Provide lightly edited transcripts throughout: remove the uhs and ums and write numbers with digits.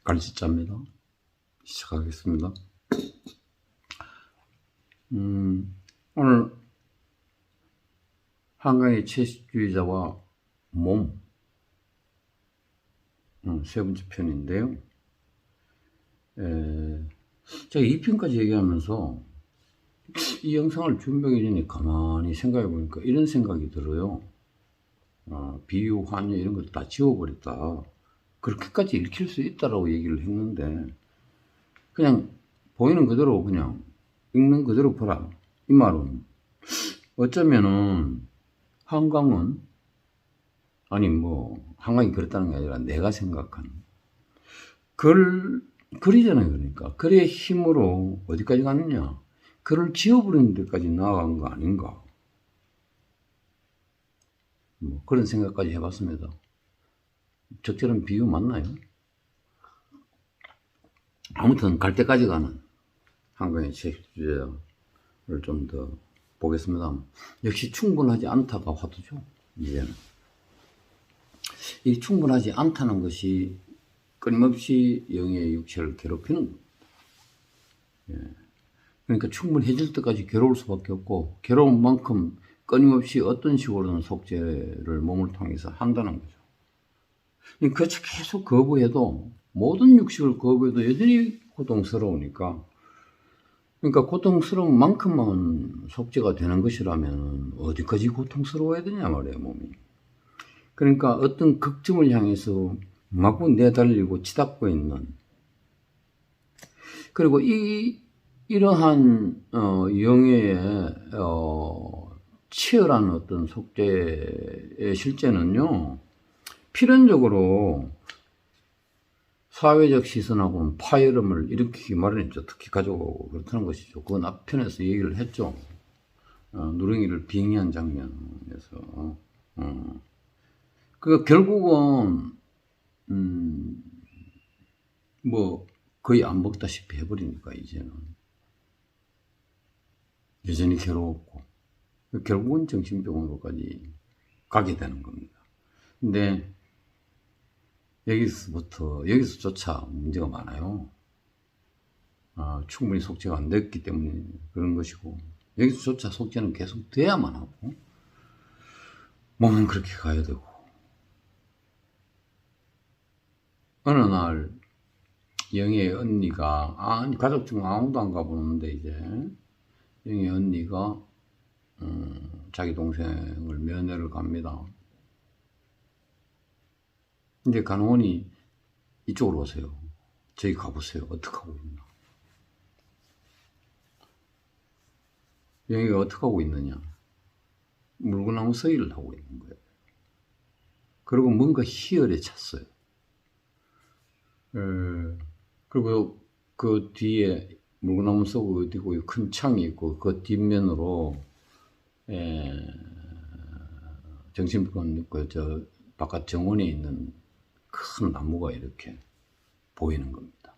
갈치자입니다. 시작하겠습니다. 오늘 한강의 채식주의자와 몸 세 번째 편인데요. 제가 2편까지 얘기하면서 이 영상을 준비하기 전에 가만히 생각해 보니까 이런 생각이 들어요. 비유, 환유 이런 거 다 지워버렸다. 그렇게까지 읽힐 수 있다라고 얘기를 했는데 그냥 보이는 그대로 그냥 읽는 그대로 보라. 이 말은 어쩌면은 한강은 아니 한강이 그렇다는 게 아니라 내가 생각하는 글이잖아요. 그러니까 글의 힘으로 어디까지 갔느냐, 글을 지워버리는 데까지 나아간 거 아닌가, 그런 생각까지 해봤습니다. 적절한 비유 맞나요? 아무튼 갈 때까지 가는 한강의 채식주의자를 좀 더 보겠습니다. 역시 충분하지 않다가 화두죠. 이제는 이 충분하지 않다는 것이 끊임없이 영의 육체를 괴롭히는 겁니다. 그러니까 충분해질 때까지 괴로울 수밖에 없고, 괴로운 만큼 끊임없이 어떤 식으로든 속죄를 몸을 통해서 한다는 거죠. 그래서 계속 거부해도, 모든 육식을 거부해도 여전히 고통스러우니까, 그러니까 고통스러운 만큼만 속죄가 되는 것이라면 어디까지 고통스러워야 되냐 말이에요, 몸이. 그러니까 어떤 극점을 향해서 마구 내달리고 치닫고 있는, 그리고 이러한 영예의 치열한 어떤 속죄의 실제는요, 필연적으로 사회적 시선하고는 파열음을 일으키기 마련이죠. 특히 가족하고 그렇다는 것이죠. 그건 앞편에서 얘기를 했죠. 누렁이를 빙의한 장면에서. 그 결국은 거의 안 먹다시피 해버리니까 이제는 여전히 괴로웠고, 결국은 정신병원으로까지 가게 되는 겁니다. 근데 여기서조차 문제가 많아요. 충분히 속죄가 안 됐기 때문에 그런 것이고, 여기서조차 속죄는 계속 돼야만 하고, 몸은 그렇게 가야 되고, 어느 날 영희의 언니가, 가족 중 아무도 안 가보는데 이제 영희의 언니가 자기 동생을 면회를 갑니다. 근데 간호원이 이쪽으로 오세요. 저기 가보세요. 어떻게 하고 있나. 영희가 어떻게 하고 있느냐. 물구나무 서기를 하고 있는 거예요. 그리고 뭔가 희열에 찼어요. 그리고 그 뒤에 물구나무 서고 어디고 큰 창이 있고, 그 뒷면으로 정신병원 저 바깥 정원에 있는 큰 나무가 이렇게 보이는 겁니다.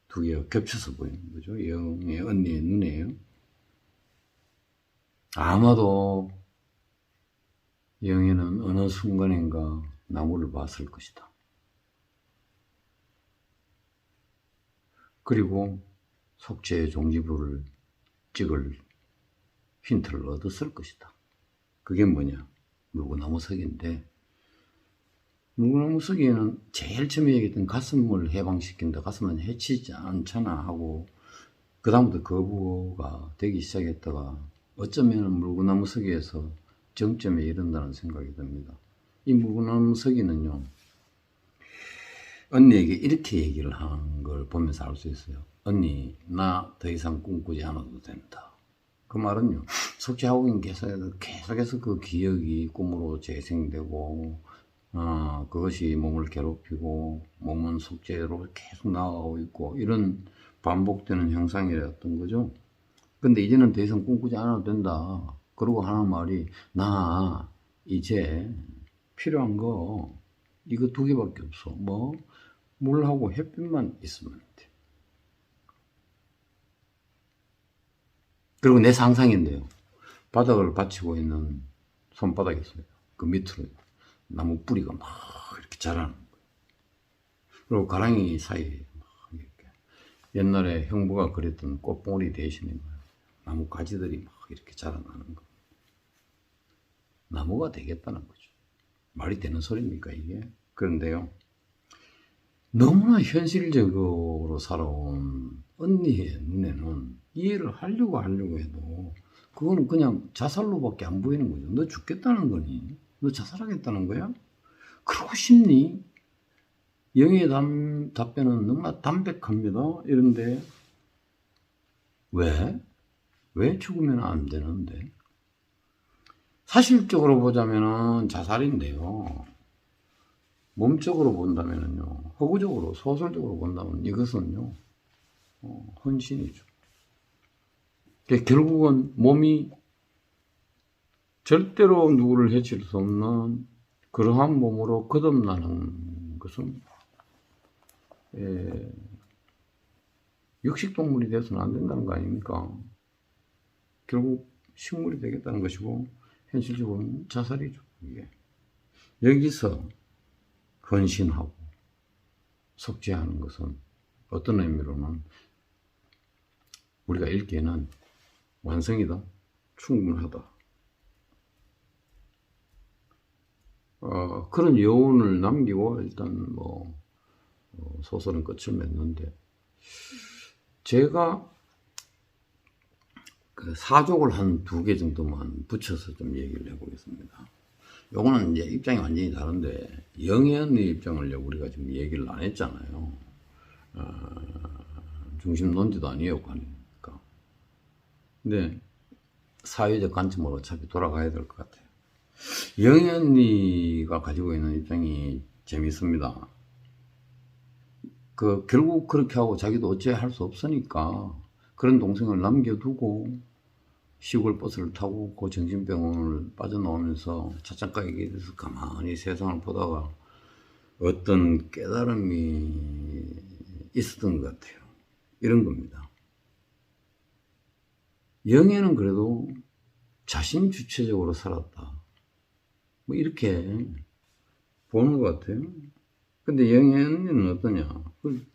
두 개가 겹쳐서 보이는 거죠. 영의 언니의 눈에요. 아마도 영희는 어느 순간인가 나무를 봤을 것이다. 그리고 속죄의 종지부를 찍을 힌트를 얻었을 것이다. 그게 뭐냐? 물구나무 서기인데, 물구나무 서기에는 제일 처음에 얘기했던 가슴을 해방시킨다, 가슴은 해치지 않잖아 하고, 그 다음부터 거부가 되기 시작했다가 어쩌면 물구나무 서기에서 정점에 이른다는 생각이 듭니다. 이 물구나무 서기는요, 언니에게 이렇게 얘기를 하는 걸 보면서 알 수 있어요. 언니, 나 더 이상 꿈꾸지 않아도 된다. 그 말은요, 속죄하고 있는 계속해서 그 기억이 꿈으로 재생되고, 그것이 몸을 괴롭히고, 몸은 속죄로 계속 나아가고 있고, 이런 반복되는 형상이었던 거죠. 근데 이제는 더 이상 꿈꾸지 않아도 된다. 그러고 하는 말이, 나 이제 필요한 거 이거 두 개밖에 없어. 물하고 햇빛만 있으면 돼. 그리고 내 상상인데요, 바닥을 받치고 있는 손바닥이 있어요. 그 밑으로 나무 뿌리가 막 이렇게 자라는 거예요. 그리고 가랑이 사이에 막 이렇게 옛날에 형부가 그랬던 꽃봉오리 대신에 나무 가지들이 막 이렇게 자라나는 거. 나무가 되겠다는 거죠. 말이 되는 소리입니까, 이게? 그런데요, 너무나 현실적으로 살아온 언니의 눈에는 이해를 하려고 해도 그거는 그냥 자살로밖에 안 보이는 거죠. 너 죽겠다는 거니? 너 자살하겠다는 거야? 그러고 싶니? 영의 답변은 너무나 담백합니다. 이런데 왜? 왜 죽으면 안 되는데? 사실적으로 보자면은 자살인데요. 몸적으로 본다면은요, 허구적으로, 소설적으로 본다면 이것은요, 헌신이죠. 결국은 몸이 절대로 누구를 해칠 수 없는 그러한 몸으로 거듭나는 것은 육식동물이 돼서는 안 된다는 거 아닙니까? 결국 식물이 되겠다는 것이고 현실적으로는 자살이죠. 이게. 여기서 헌신하고 속죄하는 것은 어떤 의미로는 우리가 읽기에는 완성이다, 충분하다. 그런 여운을 남기고 일단 소설은 끝을 맺는데, 제가 그 사족을 한 2개 정도만 붙여서 좀 얘기를 해보겠습니다. 요거는 이제 입장이 완전히 다른데, 영애 언니 입장을 우리가 지금 얘기를 안 했잖아요. 중심 논지도 아니었고 하니까. 근데 사회적 관점으로 어차피 돌아가야 될 것 같아요. 영애 언니가 가지고 있는 입장이 재밌습니다. 결국 그렇게 하고 자기도 어째 할 수 없으니까 그런 동생을 남겨두고 시골 버스를 타고 그 정신병원을 빠져나오면서 찻잔가에 대해서 가만히 세상을 보다가 어떤 깨달음이 있었던 것 같아요. 이런 겁니다. 영애는 그래도 자신 주체적으로 살았다, 이렇게 보는 것 같아요. 근데 영애 언니는 어떠냐?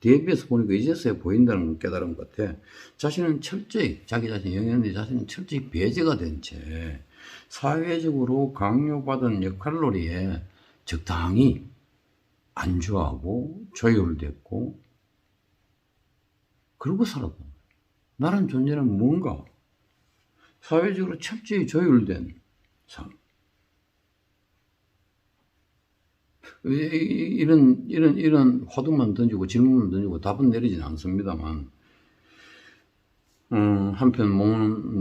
대비해서 보니까 이제서야 보인다는 깨달은 것 같아. 자신은 철저히, 자기 자신, 영애 언니 자신은 철저히 배제가 된 채 사회적으로 강요받은 역할놀이에 적당히 안주하고 조율됐고, 그러고 살았다. 나란 존재는 뭔가 사회적으로 철저히 조율된 삶. 이런 화두만 던지고 질문만 던지고 답은 내리진 않습니다만, 한편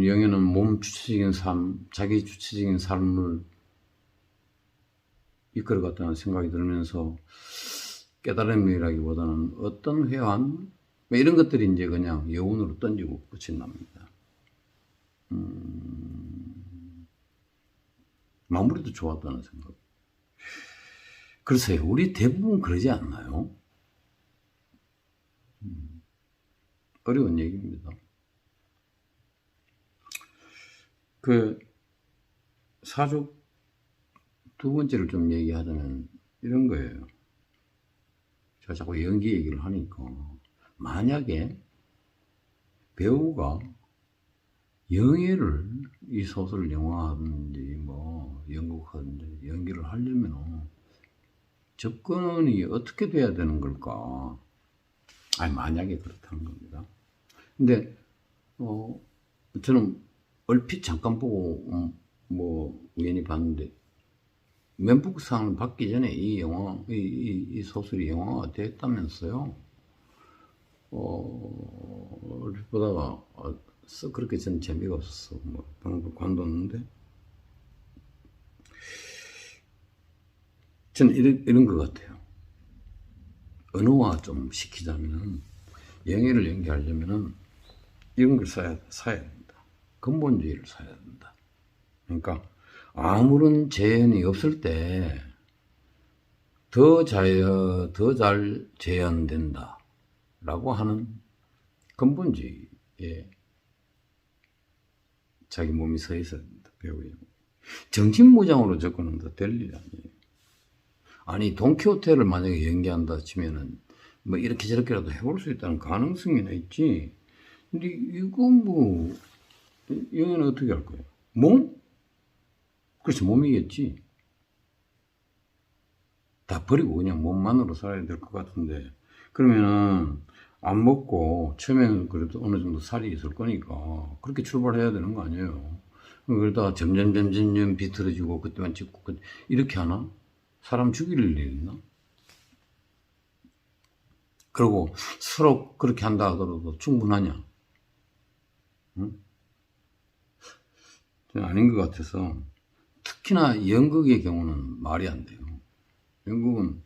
영애는 몸 주체적인 삶, 자기 주체적인 삶을 이끌어갔다는 생각이 들면서 깨달음이라기보다는 어떤 회한, 이런 것들이 이제 그냥 여운으로 던지고 끝이 납니다. 마무리도 좋았다는 생각. 글쎄요, 우리 대부분 그러지 않나요? 어려운 얘기입니다. 사족 2번째를 좀 얘기하자면 이런 거예요. 제가 자꾸 연기 얘기를 하니까, 만약에 배우가 영애를 이 소설을 영화하든지 연극하든지 연기를 하려면 접근이 어떻게 돼야 되는 걸까? 만약에 그렇다는 겁니다. 근데 저는 얼핏 잠깐 보고 우연히 봤는데, 면북상을 받기 전에 이 소설이 영화가 됐다면서요. 얼핏 보다가 그렇게 저는 재미가 없었어. 방금 관뒀는데, 저는 이런 것 같아요. 언어화 좀 시키자면, 영애를 연기하려면은 이런 걸 사야 된다. 근본주의를 사야 된다. 그러니까 아무런 재현이 없을 때 더 잘 재현된다 라고 하는 근본주의에 자기 몸이 서 있어야 된다. 배우에. 정신무장으로 접근은 될 일이 아니에요. 아니, 돈키호테를 만약에 연기한다 치면은 뭐 이렇게 저렇게라도 해볼 수 있다는 가능성이나 있지. 근데 이거 뭐 영애는 어떻게 할 거예요? 몸? 그렇지, 몸이겠지. 다 버리고 그냥 몸만으로 살아야 될 것 같은데, 그러면은 안 먹고 처음에는 그래도 어느 정도 살이 있을 거니까 그렇게 출발해야 되는 거 아니에요. 그러다가 점점 비틀어지고 그때만 찍고 이렇게 하나? 사람 죽일 일 있나? 그리고 서로 그렇게 한다 하더라도 충분하냐? 응? 아닌 것 같아서. 특히나 연극의 경우는 말이 안 돼요. 연극은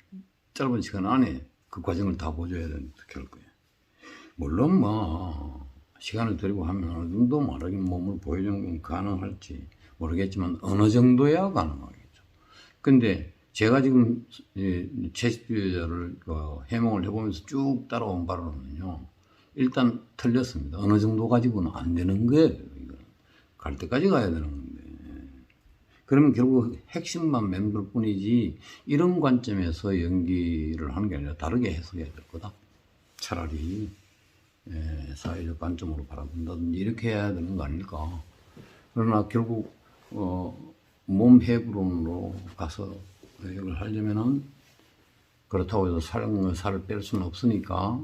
짧은 시간 안에 그 과정을 다 보여줘야 되는데 어떻게 할 거예요? 물론 뭐 시간을 들이고 하면 어느 정도 말하긴 몸을 보여주는 건 가능할지 모르겠지만 어느 정도야 가능하겠죠. 근데 제가 지금 채식주의자를 해몽을 해보면서 쭉 따라온 바로는요, 일단 틀렸습니다. 어느 정도 가지고는 안 되는 거예요. 이건 갈 때까지 가야 되는 건데, 그러면 결국 핵심만 맴돌 뿐이지 이런 관점에서 연기를 하는 게 아니라 다르게 해석해야 될 거다. 차라리 사회적 관점으로 바라본다든지 이렇게 해야 되는 거 아닐까. 그러나 결국 몸 해부론으로 가서 이걸 하려면은, 그렇다고 해서 살을 뺄 수는 없으니까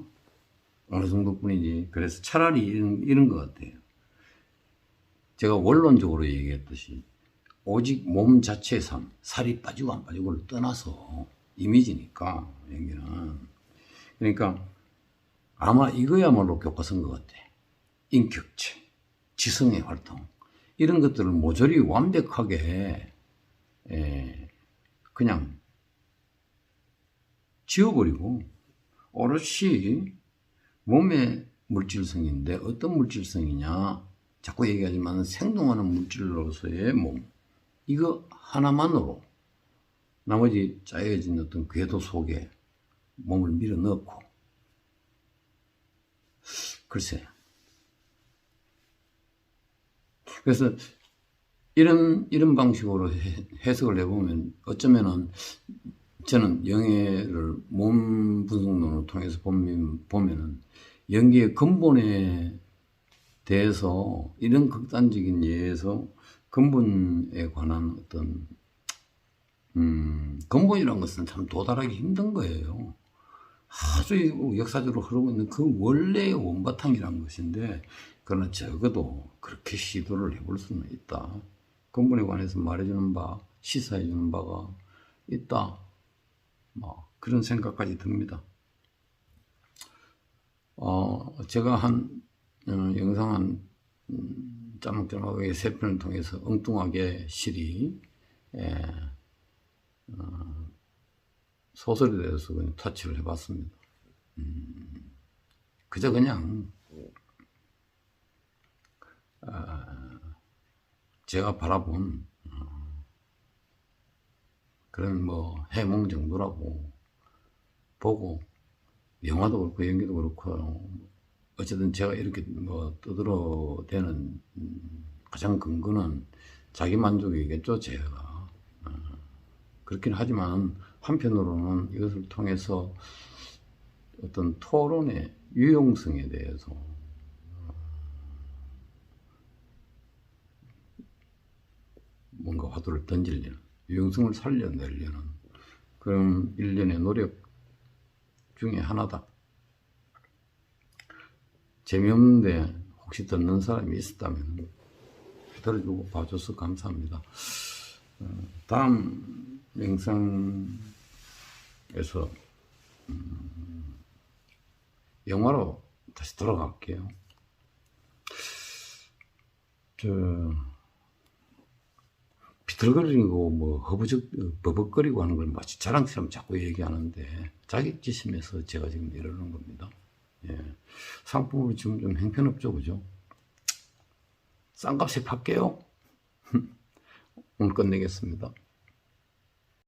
어느 정도뿐이지. 그래서 차라리 이런 것 같아요. 제가 원론적으로 얘기했듯이 오직 몸 자체의 삶, 살이 빠지고 안 빠지고를 떠나서 이미지니까, 연기는. 그러니까 아마 이거야말로 교과서인 것 같아. 인격체, 지성의 활동, 이런 것들을 모조리 완벽하게 그냥 지워버리고 오롯이 몸의 물질성인데, 어떤 물질성이냐, 자꾸 얘기하지만 생동하는 물질로서의 몸, 이거 하나만으로 나머지 짜여진 어떤 궤도 속에 몸을 밀어 넣고, 글쎄. 그래서 이런 방식으로 해석을 해보면 어쩌면은 저는 영예를 몸 분석론을 통해서 보면은 연기의 근본에 대해서 이런 극단적인 예에서 근본에 관한 어떤 근본이라는 것은 참 도달하기 힘든 거예요. 아주 역사적으로 흐르고 있는 그 원래의 원바탕이라는 것인데, 그러나 적어도 그렇게 시도를 해볼 수는 있다. 근본에 관해서 말해주는 바, 시사해주는 바가 있다. 뭐 그런 생각까지 듭니다. 제가 영상 한 짜먹짜먹하게 3편을 통해서 엉뚱하게 실이 소설에 대해서 그냥 터치를 해봤습니다. 그저 그냥 제가 바라본 그런 뭐 해몽 정도라고 보고, 영화도 그렇고 연기도 그렇고 어쨌든 제가 이렇게 뭐 떠들어대는 가장 근거는 자기 만족이겠죠, 제가. 그렇긴 하지만 한편으로는 이것을 통해서 어떤 토론의 유용성에 대해서 뭔가 화두를 던지려는, 유용성을 살려내려는 그런 일련의 노력 중에 하나다. 재미없는데 혹시 듣는 사람이 있었다면 들어주고 봐줘서 감사합니다. 다음 영상에서 영화로 다시 돌아갈게요. 비틀거리고 뭐 버벅거리고 하는 걸 마치 자랑처럼 자꾸 얘기하는데 자격지심에서 제가 지금 이러는 겁니다. 예. 상품으로 지금 좀 형편없죠, 그죠? 싼 값에 팔게요. 오늘 끝내겠습니다.